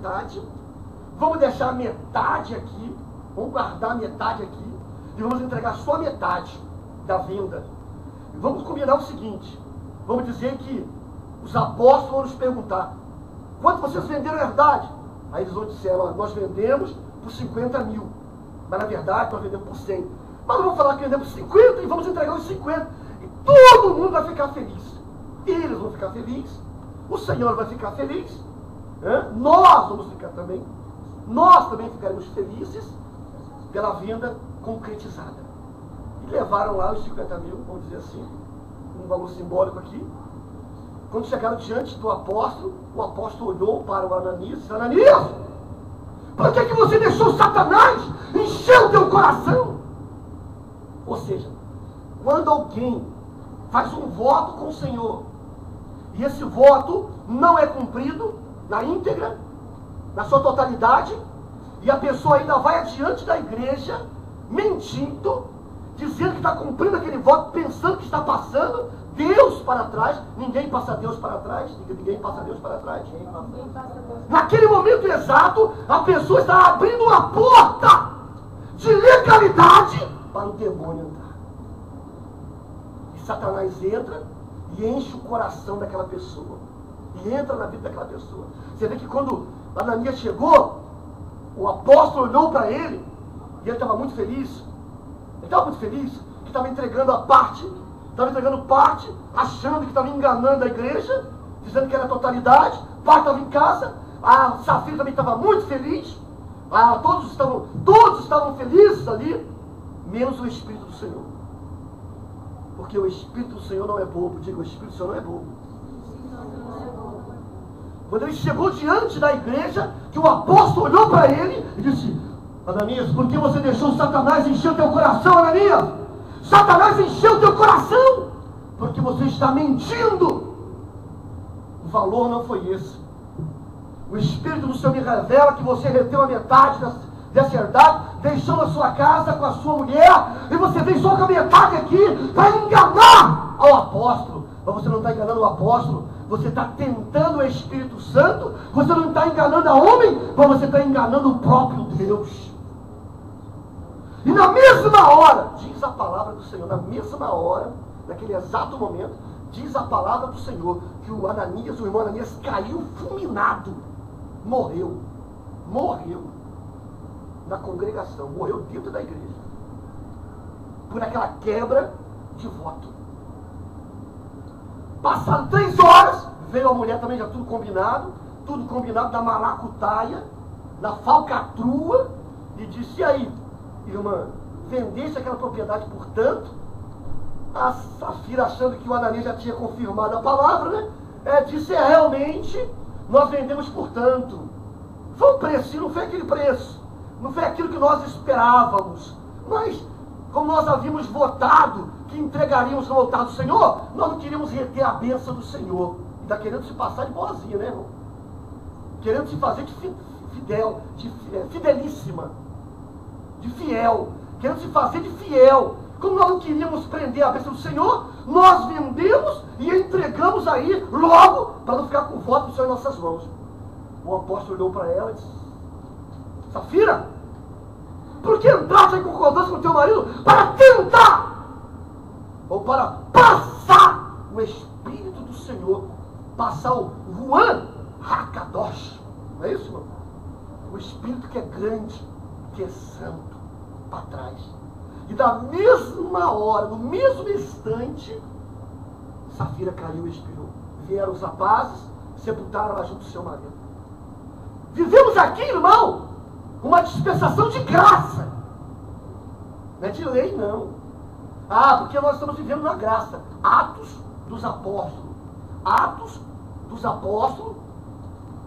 metade, vamos deixar metade aqui, vamos guardar metade aqui, e vamos entregar só a metade da venda. E vamos combinar o seguinte, vamos dizer que os apóstolos vão nos perguntar, quanto vocês venderam a herdade? Aí eles vão dizer, nós vendemos por 50 mil, mas na verdade nós vendemos por 100. Mas vamos falar que vendemos 50 e vamos entregar os 50. E todo mundo vai ficar feliz. Eles vão ficar felizes, o Senhor vai ficar feliz, nós vamos ficar também. Nós também ficaremos felizes pela venda concretizada. E levaram lá os 50 mil, vamos dizer assim, um valor simbólico aqui. Quando chegaram diante do apóstolo, o apóstolo olhou para o Ananias e disse, Ananias, por que você deixou Satanás encher o teu coração? Ou seja, quando alguém faz um voto com o Senhor, e esse voto não é cumprido na íntegra, na sua totalidade, e a pessoa ainda vai adiante da igreja, mentindo, dizendo que está cumprindo aquele voto, pensando que está passando Deus para trás. Ninguém passa Deus para trás, ninguém passa Deus para trás. Naquele momento exato, a pessoa está abrindo uma porta de legalidade para o demônio entrar. E Satanás entra e enche o coração daquela pessoa. E entra na vida daquela pessoa. Você vê que quando Ananias chegou, o apóstolo olhou para ele e ele estava muito feliz. Ele estava muito feliz, que estava entregando a parte, achando que estava enganando a igreja, dizendo que era a totalidade. Parte estava em casa, a Safira também estava muito feliz, todos estavam felizes ali, menos o Espírito do Senhor. Porque o Espírito do Senhor não é bobo. Diga, o Espírito do Senhor não é bobo. Quando ele chegou diante da igreja, que o apóstolo olhou para ele e disse, Ananias, por que você deixou Satanás encher o teu coração, Ananias? Satanás encheu o teu coração porque você está mentindo. O valor não foi esse. O Espírito do Senhor me revela que você reteu a metade dessa herdade, deixou na sua casa com a sua mulher, e você vem só com a metade aqui para enganar ao apóstolo. Mas você não está enganando o apóstolo, você está tentando o Espírito Santo, você não está enganando a homem, mas você está enganando o próprio Deus. E na mesma hora, diz a palavra do Senhor, na mesma hora, naquele exato momento, diz a palavra do Senhor, que o irmão Ananias caiu fulminado, morreu na congregação, morreu dentro da igreja, por aquela quebra de voto. Passaram 3 horas, veio a mulher também, já tudo combinado na maracutaia, na falcatrua, e disse, e aí, irmã, vendeste aquela propriedade por tanto? A Safira, achando que o Ananias já tinha confirmado a palavra, né? Disse, realmente, nós vendemos por tanto. Foi um preço, não foi aquele preço, não foi aquilo que nós esperávamos, mas como nós havíamos votado que entregaríamos no altar do Senhor, nós não queríamos reter a bênção do Senhor. Ainda querendo se passar de boazinha, né, irmão? Querendo se fazer de fidelíssima, de fiel, querendo se fazer de fiel. Como nós não queríamos prender a bênção do Senhor, nós vendemos e entregamos aí logo, para não ficar com o voto do Senhor em nossas mãos. O apóstolo olhou para ela e disse, Safira, por que entraste em concordância com o teu marido para tentar, ou para passar o Espírito do Senhor, passar o Ruan Hakadosh, não é isso, irmão? O Espírito que é grande, que é santo, para trás. E da mesma hora, no mesmo instante, Safira caiu e expirou. Vieram os rapazes, sepultaram ela junto do seu marido. Vivemos aqui, irmão, uma dispensação de graça. Não é de lei, não. Porque nós estamos vivendo na graça. Atos dos Apóstolos. Atos dos Apóstolos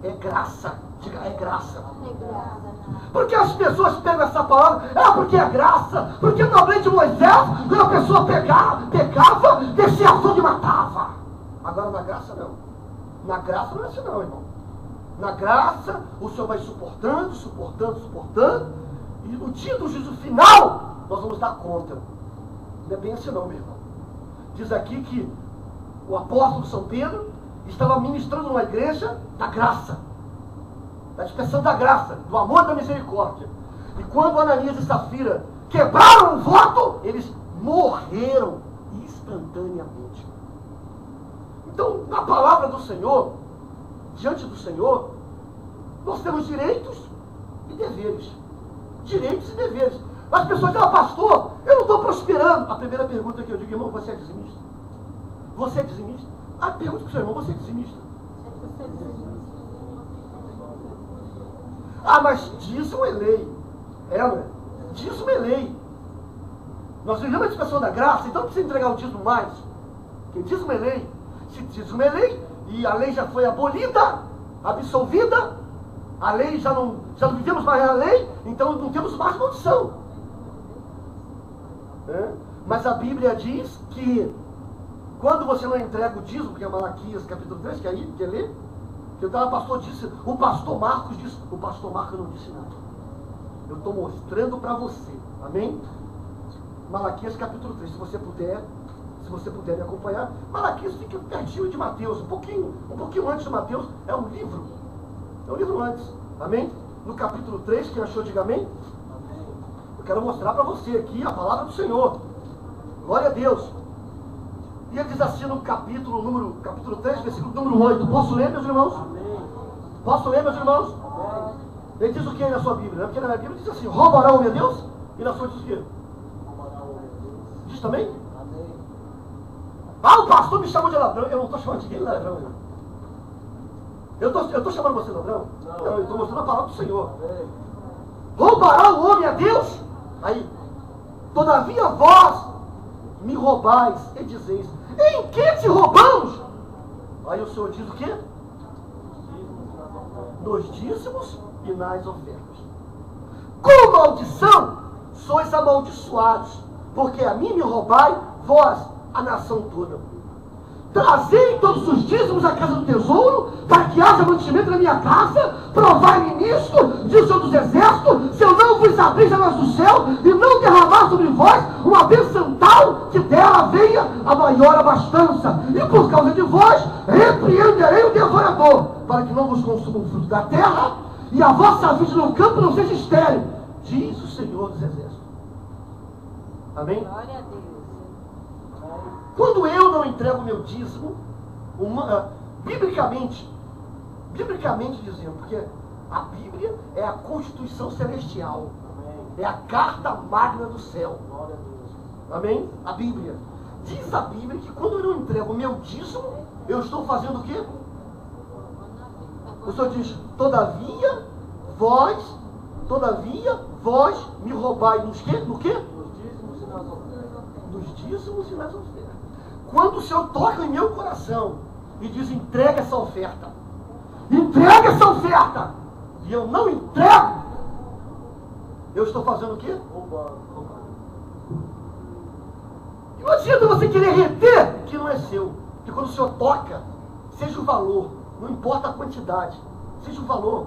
é graça. Diga, é graça. Porque as pessoas pegam essa palavra, porque é graça. Porque na lei de Moisés, quando a pessoa pecava, descia a fonte e matava. Agora na graça não. Na graça não é assim não, irmão. Na graça, o Senhor vai suportando, e no dia do juízo final, nós vamos dar conta. Não é bem assim não, meu irmão. Diz aqui que o apóstolo São Pedro estava ministrando numa igreja da graça. da expressão da graça, do amor e da misericórdia. E quando Ananias e Safira quebraram o voto, eles morreram instantaneamente. Então, na palavra do Senhor, diante do Senhor, nós temos direitos e deveres. Direitos e deveres. As pessoas dizem, pastor, eu não estou prosperando. A primeira pergunta que eu digo, irmão, você é dizimista? Você é dizimista? A pergunta para o seu irmão, você é dizimista? Ah, mas dízimo é lei. Não é? Dízimo é lei. Nós vivemos a expressão da graça, então não precisa entregar o dízimo mais. Porque dízimo é lei. Se dízimo é lei, e a lei já foi abolida, absolvida, a lei já não vivemos mais a lei, então não temos mais maldição. Mas a Bíblia diz que quando você não entrega o dízimo, que é Malaquias capítulo 3, quer ler? Que o pastor disse, o pastor Marcos disse, o pastor Marcos não disse nada. Eu estou mostrando para você. Amém? Malaquias capítulo 3, se você puder me acompanhar. Malaquias fica pertinho de Mateus, um pouquinho antes de Mateus, é um livro antes. Amém? No capítulo 3, quem achou, diga amém? Eu quero mostrar para você aqui a palavra do Senhor. Glória a Deus. E ele diz assim no capítulo 3, versículo número 8. Posso ler, meus irmãos? Amém. Posso ler, meus irmãos? Amém. Ele diz o que aí na sua Bíblia? Porque na minha Bíblia diz assim, roubará o meu Deus? E na sua diz o quê? Diz também? Amém. Ah, o pastor me chamou de ladrão. Eu não estou chamando ninguém de ladrão. Eu estou chamando você de ladrão? Não, eu estou mostrando a palavra do Senhor. Amém. Roubará o homem a Deus? Aí, todavia vós me roubais e dizeis, em que te roubamos? Aí o Senhor diz o quê? Nos dízimos e nas ofertas. Com maldição sois amaldiçoados, porque a mim me roubai, vós, a nação toda. Trazei todos os dízimos à casa do tesouro, para que haja mantimento na minha casa. Provai-me nisto, diz o Senhor dos Exércitos, se eu não vos abrir janelas do céu e não derramar sobre vós uma bênção tal, que dela venha a maior abastança. E por causa de vós, repreenderei o devorador, para que não vos consuma o fruto da terra, e a vossa vida no campo não seja estéril, diz o Senhor dos Exércitos. Amém? Glória a Deus. Quando eu não entrego meu dízimo, biblicamente dizendo, porque a Bíblia é a Constituição Celestial, é a carta magna do céu. Amém? A Bíblia. Diz a Bíblia que quando eu não entrego meu dízimo, eu estou fazendo o quê? O Senhor diz, todavia vós me roubai nos quê? No quê? Nos dízimos e nas ofertas. Quando o Senhor toca em meu coração e diz, entrega essa oferta, e eu não entrego, eu estou fazendo o quê? Roubando. E não adianta você querer reter o que não é seu. Porque quando o Senhor toca, seja o valor, não importa a quantidade, seja o valor.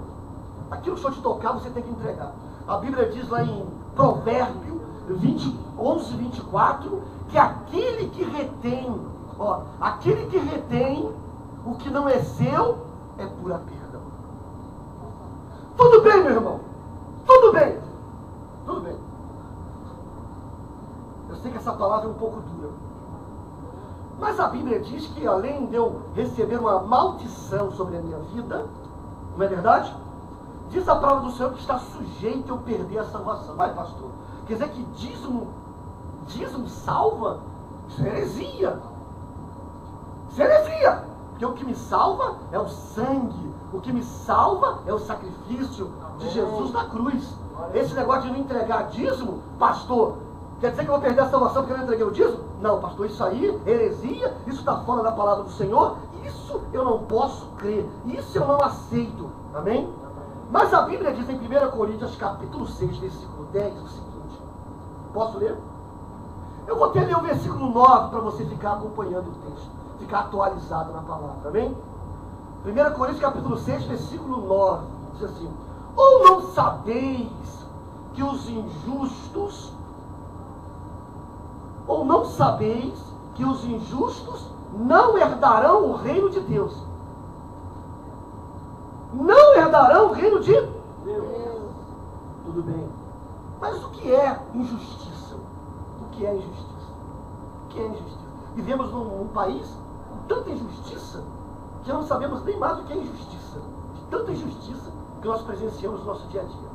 Aquilo que o Senhor te tocar, você tem que entregar. A Bíblia diz lá em Provérbio 11:24, que aquele que retém o que não é seu, é pura perda. Tudo bem, meu irmão? Tudo bem. Eu sei que essa palavra é um pouco dura. Mas a Bíblia diz que além de eu receber uma maldição sobre a minha vida, não é verdade? Diz a palavra do Senhor que está sujeito a eu perder a salvação. Vai, pastor. Quer dizer que dízimo salva? Isso é heresia. Porque o que me salva é o sangue. O que me salva é o sacrifício de Jesus na cruz. Esse negócio de não entregar dízimo, pastor, quer dizer que eu vou perder a salvação porque eu não entreguei o dízimo? Não, pastor, isso aí, heresia, isso está fora da palavra do Senhor, isso eu não posso crer, isso eu não aceito. Amém? Mas a Bíblia diz em 1 Coríntios capítulo 6, versículo 10, o seguinte. Posso ler? Eu vou até ler o versículo 9 para você ficar acompanhando o texto, ficar atualizado na palavra, amém? 1 Coríntios capítulo 6, versículo 9, diz assim: ou não sabeis que os injustos não herdarão o reino de Deus? Não herdarão o reino de Deus. Tudo bem. Mas o que é injustiça? O que é injustiça? O que é injustiça? Vivemos num país com tanta injustiça que não sabemos nem mais o que é injustiça. De tanta injustiça que nós presenciamos no nosso dia a dia.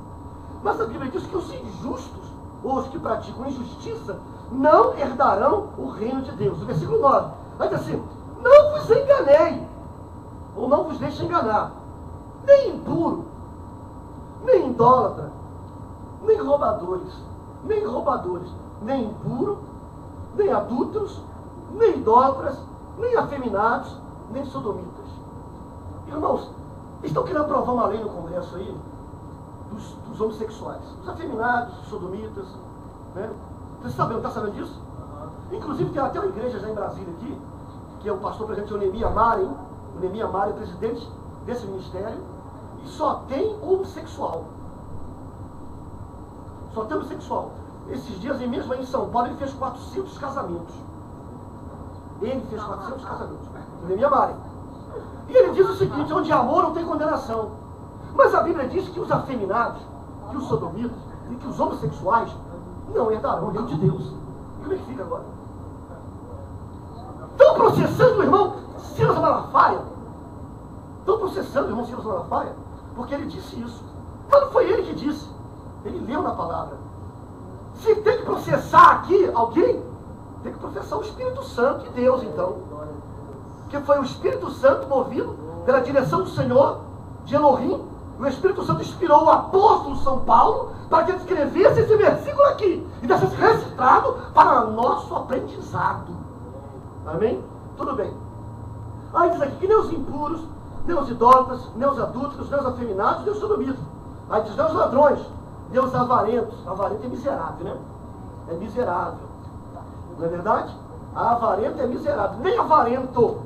Mas a Bíblia diz que os injustos, ou os que praticam injustiça, não herdarão o reino de Deus. O versículo 9 vai dizer assim: não vos enganei, ou não vos deixe enganar, nem impuro, nem idólatra, nem roubadores, nem impuro, nem adúlteros, nem idólatras, nem afeminados, nem sodomitas. Irmãos, estão querendo aprovar uma lei no Congresso aí dos homossexuais, os afeminados, os sodomitas, né? Você está sabendo disso? Inclusive tem até uma igreja já em Brasília aqui, que é o pastor presidente Neemias Mari, o Neemias Mari, presidente desse ministério, e só tem homossexual. Só tem homossexual. Esses dias, mesmo aí em São Paulo, ele fez 400 casamentos. Ele fez 400 casamentos. O Neemias Mari. E ele diz o seguinte: onde há amor não tem condenação. Mas a Bíblia diz que os afeminados, que os sodomitas e que os homossexuais não herdarão o reino de Deus. E como é que fica agora? Estão processando o irmão Silas Malafaia. Estão processando o irmão Silas Malafaia porque ele disse isso. Mas não foi ele que disse. Ele leu na palavra. Se tem que processar aqui alguém, tem que processar o Espírito Santo de Deus, então. Que foi o Espírito Santo movido pela direção do Senhor, de Elohim. O Espírito Santo inspirou o apóstolo São Paulo para que ele escrevesse esse versículo aqui e deixasse registrado para nosso aprendizado. Amém? Tudo bem. Aí diz aqui que nem os impuros, nem os idólatras, nem os adúlteros, nem os afeminados, nem os sodomitas. Aí diz nem os ladrões, nem os avarentos. Avarento é miserável, né? É miserável. Não é verdade? A avarento é miserável. Nem avarento,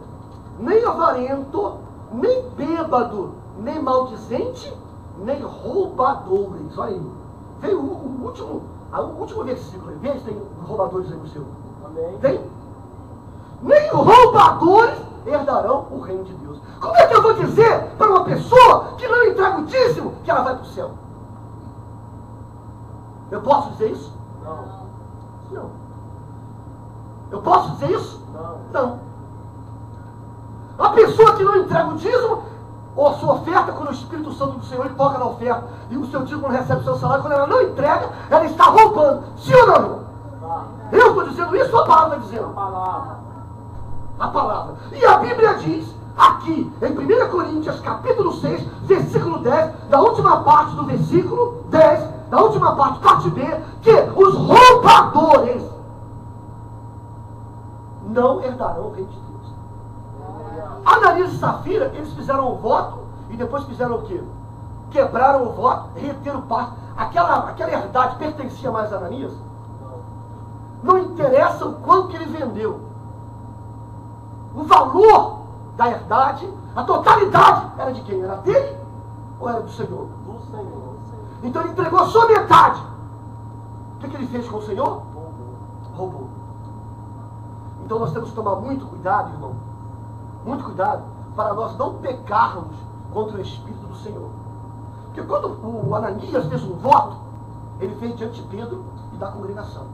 nem bêbado, nem maldizente, nem roubadores. Olha aí. Veio o último versículo aí. Vê se tem roubadores aí no seu. Amém. Tem? Nem roubadores herdarão o reino de Deus. Como é que eu vou dizer para uma pessoa que não entrega o dízimo que ela vai para o céu? Eu posso dizer isso? Não. Eu posso dizer isso? Não. A pessoa que não entrega o dízimo, ou a sua oferta, quando o Espírito Santo do Senhor ele toca na oferta e o seu dízimo não recebe o seu salário, quando ela não entrega, ela está roubando. Sim ou não, irmão? Eu estou dizendo isso ou a palavra está dizendo? A palavra. E a Bíblia diz, aqui, em 1 Coríntios, capítulo 6, versículo 10, da última parte do versículo 10, da última parte, parte B, que os roubadores não herdarão o reino de Deus. Ananias e Safira, eles fizeram o voto e depois fizeram o quê? Quebraram o voto, reteram parte. Aquela herdade pertencia mais a Ananias? Não interessa o quanto que ele vendeu. O valor da herdade, a totalidade era de quem? Era dele ou era do Senhor? Do Senhor. Então ele entregou a sua metade. O que ele fez com o Senhor? Roubou. Então nós temos que tomar muito cuidado, irmão. Muito cuidado para nós não pecarmos contra o Espírito do Senhor. Porque quando o Ananias fez um voto, ele fez diante de Pedro e da congregação.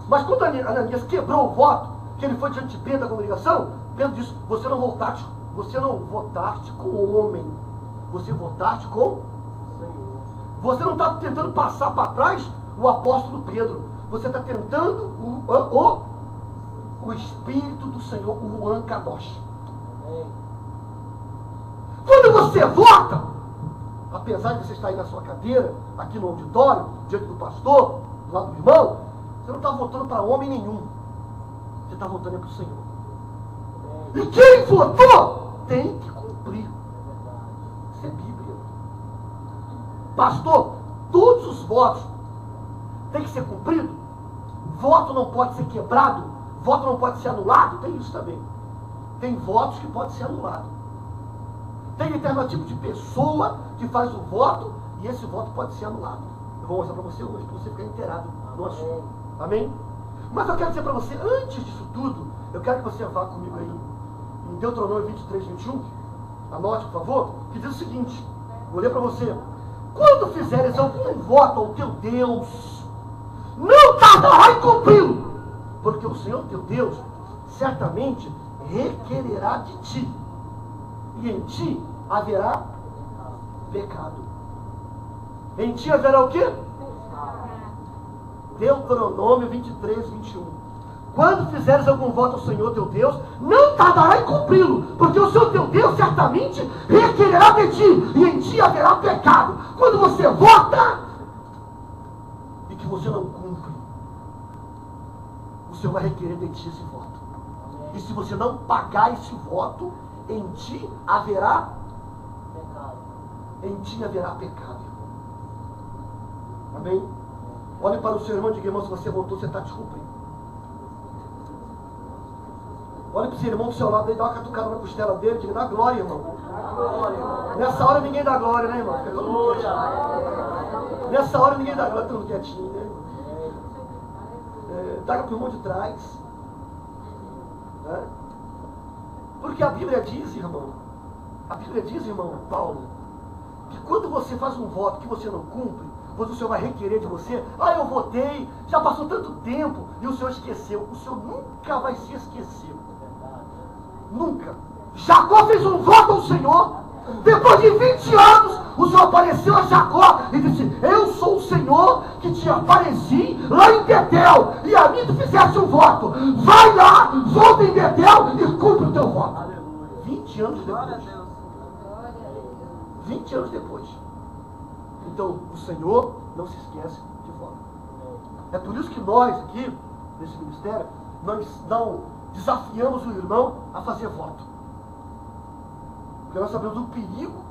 Mas quando Ananias quebrou o voto, que ele foi diante de Pedro da congregação, Pedro disse: você não votaste com o homem, você votaste com o Senhor. Você não está tentando passar para trás o apóstolo Pedro, você está tentando o Espírito do Senhor, o Ruan Kadosh. Quando você vota, apesar de você estar aí na sua cadeira, aqui no auditório, diante do pastor, do lado do irmão, você não está votando para homem nenhum. Você está votando para o Senhor. E quem votou tem que cumprir. Isso é Bíblia. Pastor, todos os votos têm que ser cumpridos. Voto não pode ser quebrado. Voto não pode ser anulado. Tem isso também. Tem votos que podem ser anulados. Tem determinado tipo de pessoa que faz o voto e esse voto pode ser anulado. Eu vou mostrar para você hoje, para você ficar inteirado no assunto. Amém? Mas eu quero dizer para você, antes disso tudo, eu quero que você vá comigo aí em Deuteronômio 23, 21. Anote, por favor, que diz o seguinte: Vou ler para você. Quando fizeres algum voto ao teu Deus, não tardará em cumpri-lo, porque o Senhor teu Deus certamente requererá de ti, e em ti haverá pecado. Em ti haverá o quê? Deuteronômio 23, 21. Quando fizeres algum voto ao Senhor teu Deus, não tardará em cumpri-lo, porque o Senhor teu Deus certamente requererá de ti, e em ti haverá pecado. Quando você vota e que você não cumpre, o Senhor vai requerer de ti esse voto. E se você não pagar esse voto, em ti haverá pecado. Em ti haverá pecado. Amém? Olhe para o seu irmão e diga: irmão, se você votou, você está descumprindo. Olha para o seu irmão do seu lado e dá uma catucada na costela dele, diga: dá glória, irmão. Nessa hora ninguém dá glória, né, irmão? Fica todo mundo quietinho. Nessa hora ninguém dá glória, todo mundo quietinho, né? Daga para o irmão de trás. Né? Porque a Bíblia diz, irmão, Paulo, que quando você faz um voto que você não cumpre, o Senhor vai requerer de você: ah, eu votei, já passou tanto tempo, e o Senhor esqueceu. O Senhor nunca vai se esquecer. Nunca. Jacó fez um voto ao Senhor. Depois de 20 anos, o Senhor apareceu a Jacó e disse: eu sou o Senhor que te apareci lá em Betel, e a mim tu fizeste um voto. Vai lá, volta em Betel e cumpre o teu voto. 20 anos depois. 20 anos depois. Então, o Senhor não se esquece de voto. É por isso que nós aqui, nesse ministério, nós não desafiamos o irmão a fazer voto. Porque nós sabemos o perigo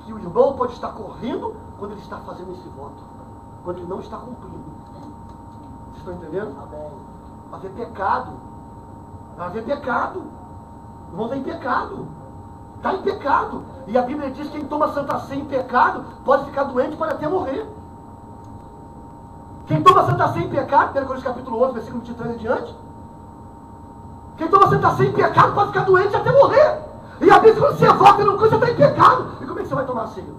que o irmão pode estar correndo quando ele está fazendo esse voto. Quando ele não está cumprindo. Vocês estão entendendo? Vai haver pecado. Vai haver pecado. O irmão está em pecado. Está em pecado. E a Bíblia diz que quem toma Santa Ceia em pecado pode ficar doente, pode até morrer. Quem toma Santa Ceia em pecado, 1 Coríntios capítulo 11, versículo 23 em diante. Quem toma Santa Ceia em pecado pode ficar doente até morrer. E a Bíblia, quando você vota numa coisa, você está em pecado. E como é que você vai tomar a ceia?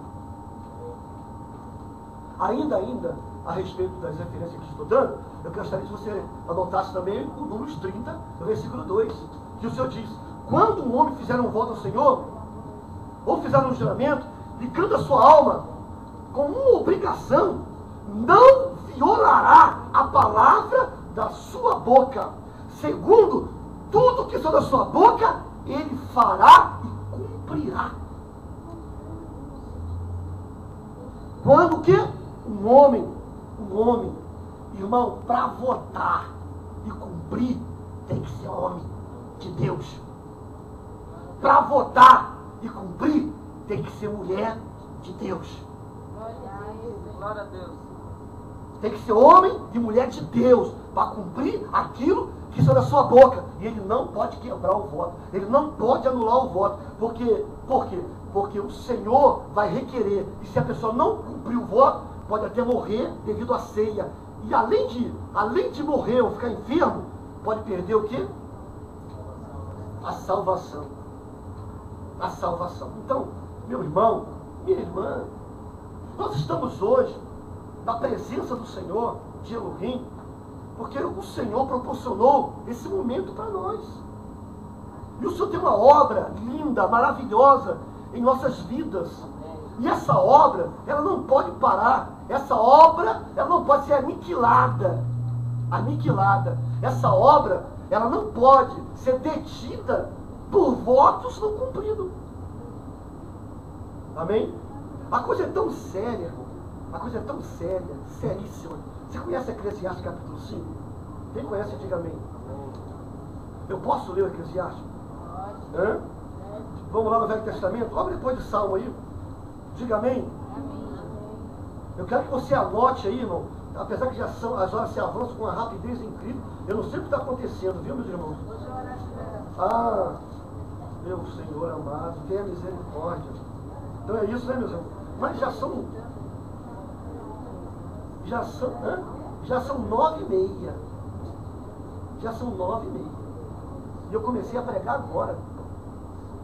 Ainda, a respeito das referências que estou dando, eu gostaria que você anotasse também o Números 30, no versículo 2, que o Senhor diz: quando um homem fizer um voto ao Senhor, ou fizer um juramento, ligando a sua alma com uma obrigação, não violará a palavra da sua boca. Segundo tudo que saiu da sua boca, ele fará e cumprirá. Quando o quê? Um homem, irmão, para votar e cumprir, tem que ser homem de Deus. Para votar e cumprir, tem que ser mulher de Deus. Glória a Deus. Tem que ser homem e mulher de Deus para cumprir aquilo que saiu da sua boca. E ele não pode quebrar o voto. Ele não pode anular o voto. Por quê? Porque o Senhor vai requerer. E se a pessoa não cumprir o voto, pode até morrer devido à ceia. E além de morrer ou ficar enfermo, pode perder o quê? A salvação. A salvação. Então, meu irmão, minha irmã, nós estamos hoje na presença do Senhor, de Elohim, porque o Senhor proporcionou esse momento para nós. E o Senhor tem uma obra linda, maravilhosa em nossas vidas. E essa obra, ela não pode parar. Essa obra, ela não pode ser aniquilada. Essa obra, ela não pode ser detida por votos não cumpridos. Amém? A coisa é tão séria, irmão. A coisa é tão séria, seríssima. Você conhece Eclesiastes capítulo 5? Quem conhece, diga amém. Eu posso ler o Eclesiastes? Hã? Vamos lá no Velho Testamento? Abre depois de Salmo aí. Diga amém. Eu quero que você anote aí, irmão. Apesar que as horas se avançam com uma rapidez incrível, eu não sei o que está acontecendo, viu, meus irmãos? Ah, meu Senhor amado, tenha misericórdia. Então é isso, né, meus irmãos? Mas já são 9h30. Já são 9h30. E eu comecei a pregar agora.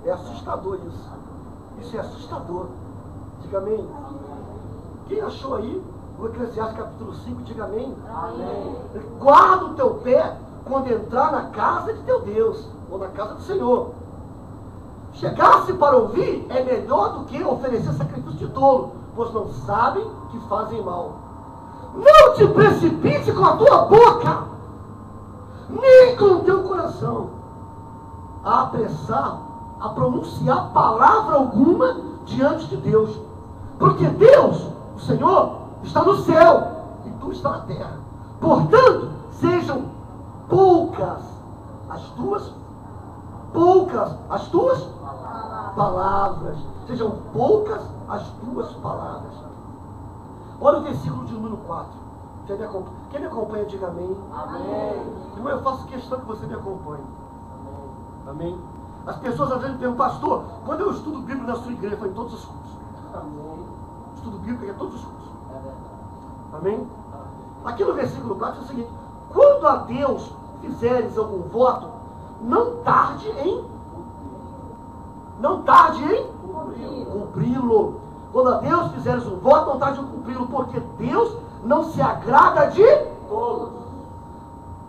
É assustador isso. Isso é assustador. Diga amém. Quem achou aí o Eclesiastes capítulo 5, diga amém. Amém. Guarda o teu pé quando entrar na casa de teu Deus, ou na casa do Senhor. Chegar-se para ouvir é melhor do que oferecer sacrifício de tolo, pois não sabem que fazem mal. Não te precipites com a tua boca, nem com o teu coração, a apressar, a pronunciar palavra alguma diante de Deus. Porque Deus, o Senhor, está no céu e tu está na terra. Portanto, sejam poucas as tuas palavras. Sejam poucas as tuas palavras. Olha o versículo de número 4. Quem me acompanha, diga amém. Amém. Irmão, eu faço questão que você me acompanhe. Amém. As pessoas às vezes me perguntam, pastor, quando eu estudo Bíblia na sua igreja? Eu falo, em todos os cursos. Amém. Estudo Bíblia em todos os cursos. É verdade. Amém? Aqui no versículo 4 é o seguinte: quando a Deus fizeres algum voto, não tarde em cumpri-lo. Quando a Deus fizeres um voto, não tarde em cumpri-lo, porque Deus não se agrada de tolos.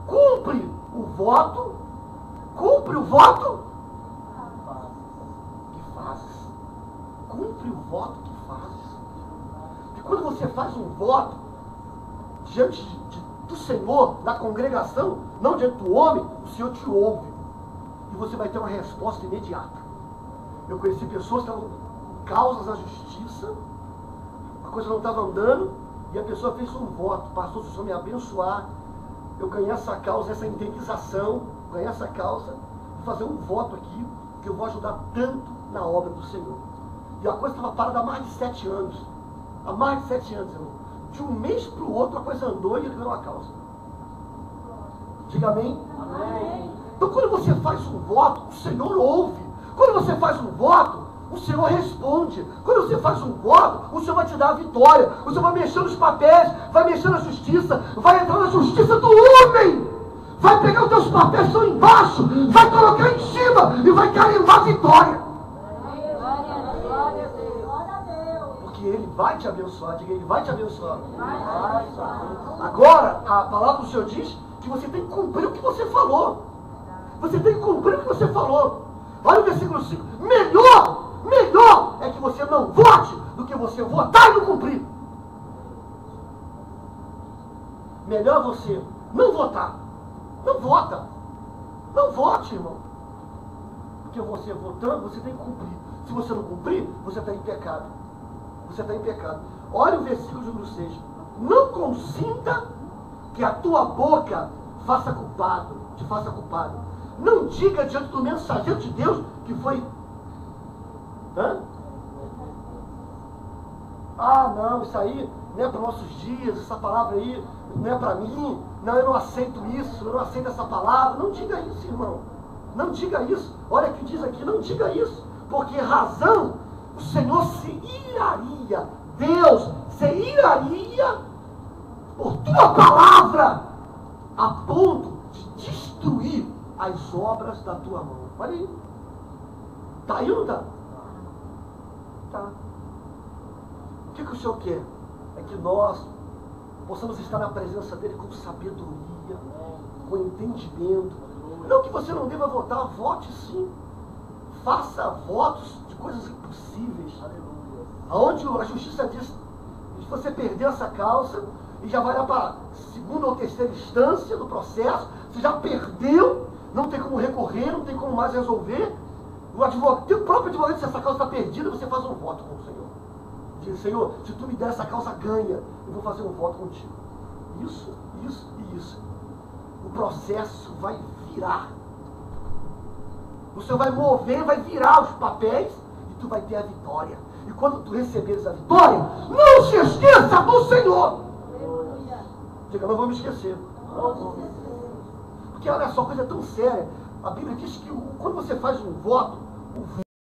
Cumpre o voto que fazes. Cumpre o voto que fazes. E quando você faz um voto diante do Senhor, na congregação, não diante do homem, o Senhor te ouve. E você vai ter uma resposta imediata. Eu conheci pessoas que estavam com causas na justiça, a coisa não estava andando, e a pessoa fez um voto: pastor, se o Senhor me abençoar, eu ganhei essa causa, essa indenização, ganhei essa causa, vou fazer um voto aqui, que eu vou ajudar tanto na obra do Senhor. E a coisa estava parada há mais de 7 anos. Há mais de 7 anos, irmão. De um mês para o outro a coisa andou e ele ganhou a causa. Diga amém. Amém. Então quando você faz um voto, o Senhor ouve. Quando você faz um voto, o Senhor responde. Quando você faz um voto, o Senhor vai te dar a vitória. O Senhor vai mexer nos papéis, vai mexer na justiça, vai entrar na justiça do homem, vai pegar os teus papéis que estão embaixo, vai colocar em cima e vai carimbar a vitória. Glória a Deus. Porque Ele vai te abençoar. Diga, Ele vai te abençoar. Agora, a palavra do Senhor diz que você tem que cumprir o que você falou. Você tem que cumprir o que você falou. Olha o versículo 5. Melhor é que você não vote do que você votar e não cumprir. Melhor você não votar. Não vota. Não vote, irmão. Porque você votando, você tem que cumprir. Se você não cumprir, você está em pecado. Você está em pecado. Olha o versículo de número 6. Não consinta que a tua boca te faça culpado. Não diga diante do mensageiro de Deus que foi... não, isso aí não é para nossos dias, essa palavra aí não é para mim, não, eu não aceito isso, eu não aceito essa palavra. Não diga isso, irmão. Não diga isso. Olha o que diz aqui, não diga isso. Porque razão, o Senhor se iraria, Deus se iraria por tua palavra, a ponto de destruir as obras da tua mão. Olha aí. Está aí ou não está? Tá. O que o Senhor quer? É que nós possamos estar na presença dEle com sabedoria, com entendimento. Não que você não deva votar, vote sim. Faça votos de coisas impossíveis. Aonde a justiça diz, se você perder essa causa, e já vai lá para a segunda ou terceira instância do processo, você já perdeu, não tem como recorrer, não tem como mais resolver. O próprio advogado, se essa causa está perdida, você faz um voto com o Senhor. Diz: Senhor, se tu me der essa causa, ganha, eu vou fazer um voto contigo. Isso e isso. O processo vai virar. O Senhor vai mover, vai virar os papéis e tu vai ter a vitória. E quando tu receberes a vitória, não se esqueça do Senhor. Diga, não vou me esquecer. Porque olha só, coisa tão séria. A Bíblia diz que quando você faz um voto,